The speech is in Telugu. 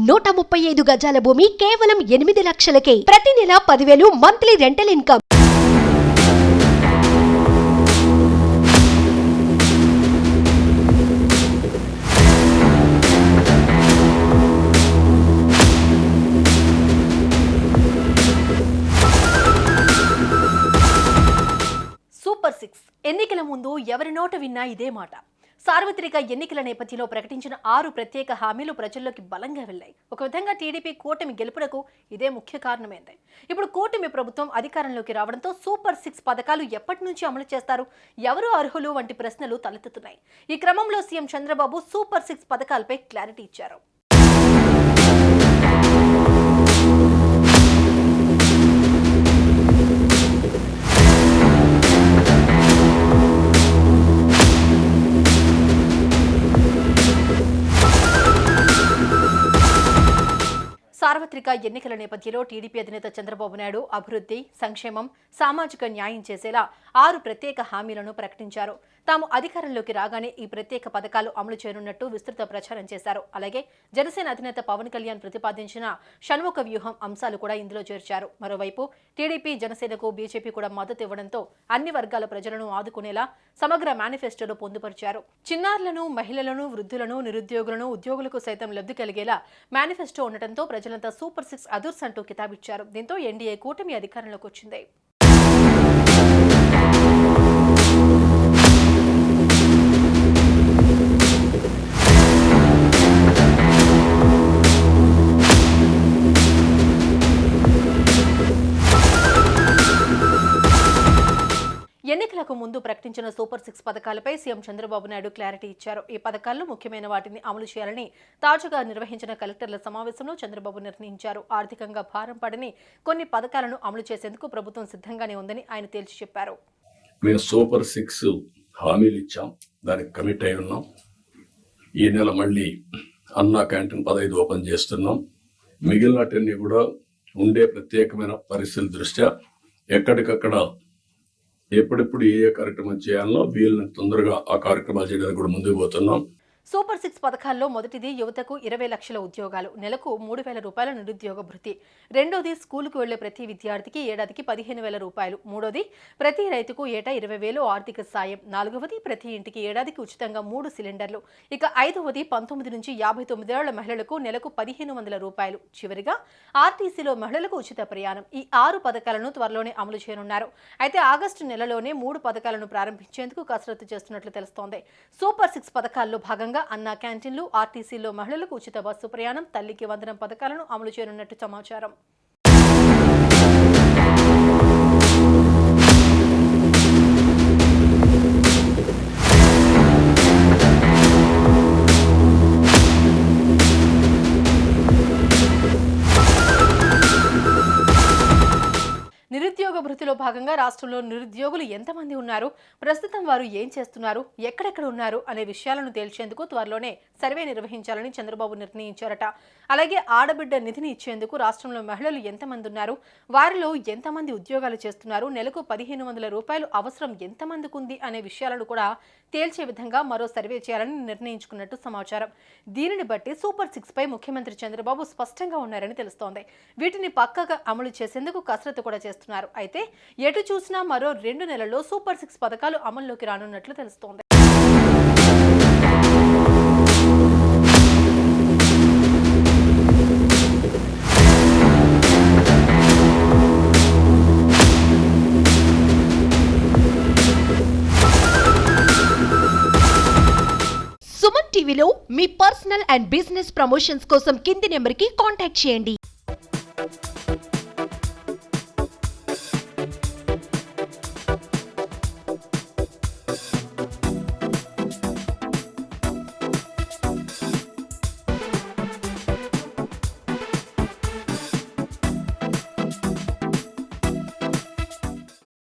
135 గజాల భూమి కేవలం 8 లక్షలకే. ప్రతి నెల 10,000 మంత్లీ రెంటల్ ఇన్కమ్. సూపర్ 6 ఎన్నికల ముందు ఎవరి నోట విన్నా ఇదే మాట. సార్వత్రిక ఎన్నికల నేపథ్యంలో ప్రకటించిన 6 ప్రత్యేక హామీలు ప్రజల్లోకి బలంగా వెళ్లాయి. ఒక విధంగా టీడీపీ కూటమి గెలుపునకు ఇదే ముఖ్య కారణమైంది. ఇప్పుడు కూటమి ప్రభుత్వం అధికారంలోకి రావడంతో సూపర్ 6 పథకాలు ఎప్పటి నుంచి అమలు చేస్తారు, ఎవరు అర్హులు వంటి ప్రశ్నలు తలెత్తుతున్నాయి. ఈ క్రమంలో సీఎం చంద్రబాబు సూపర్ 6 పథకాలపై క్లారిటీ ఇచ్చారు. సార్వత్రిక ఎన్నికల నేపథ్యంలో టీడీపీ అధినేత చంద్రబాబు నాయుడు అభివృద్ధి, సంక్షేమం, సామాజిక న్యాయం చేసేలా 6 ప్రత్యేక హామీలను ప్రకటించారు. తాము అధికారంలోకి రాగానే ఈ ప్రత్యేక పథకాలు అమలు చేయనున్నట్టు విస్తృత ప్రచారం చేశారు. అలాగే జనసేన అధినేత పవన్ కళ్యాణ్ ప్రతిపాదించిన షణ్ముఖ వ్యూహం అంశాలు కూడా ఇందులో చేర్చారు. మరోవైపు టీడీపీ, జనసేనకు బీజేపీ కూడా మద్దతు ఇవ్వడంతో అన్ని వర్గాల ప్రజలను ఆదుకునేలా సమగ్ర మేనిఫెస్టోలో పొందుపరిచారు. చిన్నారులను, మహిళలను, వృద్ధులను, నిరుద్యోగులను, ఉద్యోగులకు సైతం లబ్ధి కలిగేలా మేనిఫెస్టో ఉండటంతో ప్రజలంతా సూపర్ 6 అదుర్స్ అంటూ కితాబిచ్చారు. దీంతో ఎన్డీఏ కూటమి అధికారంలోకి వచ్చింది. ఎన్నికలకు ముందు ప్రకటించిన సూపర్ 6 పథకాలపై సీఎం చంద్రబాబు నాయుడు క్లారిటీ ఇచ్చారు. ఈ పథకాల్లో ముఖ్యమైన వాటిని అమలు చేయాలని తాజాగా నిర్వహించిన కలెక్టర్ల సమావేశంలో చంద్రబాబు నిర్ణయించారు. ఆర్థికంగా భారం పడని కొన్ని పథకాలను అమలు చేసేందుకు ప్రభుత్వం సిద్ధంగానే ఉందని ఆయన తేల్చి చెప్పారు. మేము సూపర్ 6 హామీలు ఇచ్చాం, దానికి కమిట్ అయి ఉన్నాం. ఈ నెల మళ్ళీ అన్నా క్యాంటీన్ 15 ఓపెన్ చేస్తున్నాం. మిగిలినటన్నీ కూడా ఉండే ప్రత్యేకమైన పరిస్థితుల దృష్ట్యా ఎక్కడికక్కడ ఎప్పుడెప్పుడు ఏ కార్యక్రమం చేయాలనో వీళ్ళని తొందరగా ఆ కార్యక్రమాలు చేయడానికి కూడా ముందుకు పోతున్నాం. సూపర్ 6 పథకాల్లో మొదటిది యువతకు 20 లక్షల ఉద్యోగాలు, నెలకు 3,000 రూపాయల నిరుద్యోగ భృతి. రెండోది స్కూలుకు వెళ్లే ప్రతి విద్యార్థికి ఏడాదికి 15,000 రూపాయలు. మూడోది ప్రతి రైతుకు ఏటా 20,000 ఆర్థిక సాయం. నాలుగవది ప్రతి ఇంటికి ఏడాదికి ఉచితంగా 3 సిలిండర్లు. ఇక ఐదవది 19 నుంచి 59 ఏళ్ల మహిళలకు నెలకు 1,500 రూపాయలు. చివరిగా ఆర్టీసీలో మహిళలకు ఉచిత ప్రయాణం. ఈ 6 పథకాలను త్వరలోనే అమలు చేయనున్నారు. అయితే ఆగస్టు నెలలోనే 3 పథకాలను ప్రారంభించేందుకు కసరత్తు చేస్తున్నట్లు తెలుస్తోంది. సూపర్ 6 పథకాల్లో భాగంగా అన్నా క్యాంటీన్లు, ఆర్టీసీలో మహిళలకు ఉచిత బస్సు ప్రయాణం, తల్లికి వందనం పథకాలను అమలు చేయనున్నట్టు సమాచారం. నిరుద్యోగ భృతిలో భాగంగా రాష్ట్రంలో నిరుద్యోగులు ఎంతమంది ఉన్నారు, ప్రస్తుతం వారు ఏం చేస్తున్నారు, ఎక్కడెక్కడ ఉన్నారు అనే విషయాలను తేల్చేందుకు త్వరలోనే సర్వే నిర్వహించాలని చంద్రబాబు నిర్ణయించారట. అలాగే ఆడబిడ్డ నిధిని ఇచ్చేందుకు రాష్ట్రంలో మహిళలు ఎంతమంది ఉన్నారు, వారిలో ఎంతమంది ఉద్యోగాలు చేస్తున్నారు, నెలకు 1,500 రూపాయలు అవసరం ఎంతమందికి ఉంది అనే విషయాలను కూడా తేల్చే విధంగా మరో సర్వే చేయాలని నిర్ణయించుకున్నట్టు సమాచారం. దీనిని బట్టి సూపర్ 6 పై ముఖ్యమంత్రి చంద్రబాబు స్పష్టంగా ఉన్నారని తెలుస్తోంది. వీటిని పక్కగా అమలు చేసేందుకు కసరత్తు కూడా చేస్తున్నారు. అయితే ఎటు చూసినా మరో 2 నెలల్లో సూపర్ 6 పథకాలు అమల్లోకి రానున్నట్లు తెలుస్తోంది. సుమన్ టీవీలో మీ పర్సనల్ అండ్ బిజినెస్ ప్రమోషన్స్ కోసం కింది నెంబర్కి కాంటాక్ట్ చేయండి.